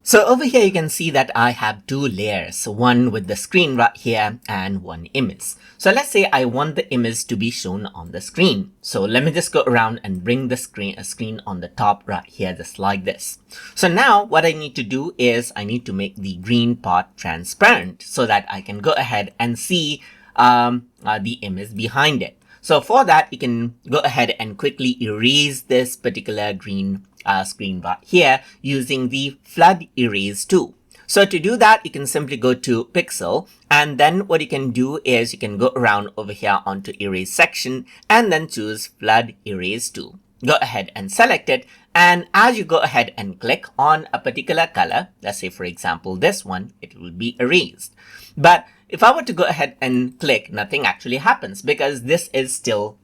So over here, you can see that I have two layers, one with the screen right here and one image. So let's say I want the image to be shown on the screen. So let me just go around and bring the screen on the top right here, just like this. So now what I need to do is I need to make the green part transparent so that I can go ahead and see the image behind it. So for that, you can go ahead and quickly erase this particular green screen right here using the flood erase tool. So to do that, you can simply go to pixel, and then what you can do is you can go around over here onto erase section and then choose flood erase tool. Go ahead and select it, and as you go ahead and click on a particular color, let's say for example this one, it will be erased. But if I were to go ahead and click, nothing actually happens because this is still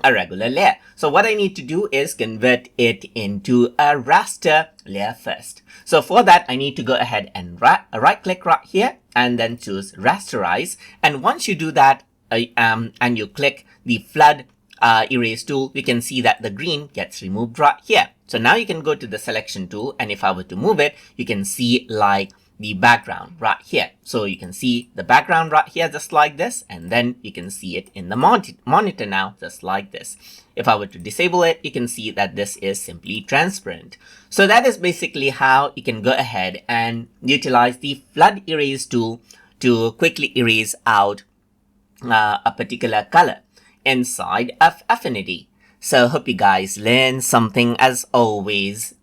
a regular layer. So what I need to do is convert it into a raster layer first. So for that, I need to go ahead and right click right here and then choose rasterize. And once you do that and you click the flood erase tool, we can see that the green gets removed right here. So now you can go to the selection tool, and if I were to move it, you can see like the background right here. So you can see the background right here just like this, and then you can see it in the monitor now just like this. If I were to disable it, you can see that this is simply transparent. So that is basically how you can go ahead and utilize the flood erase tool to quickly erase out a particular color inside of Affinity. So hope you guys learned something as always.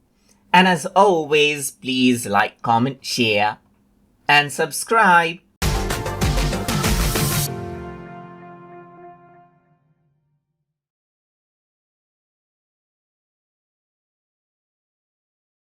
And as always, please like, comment, share, and subscribe.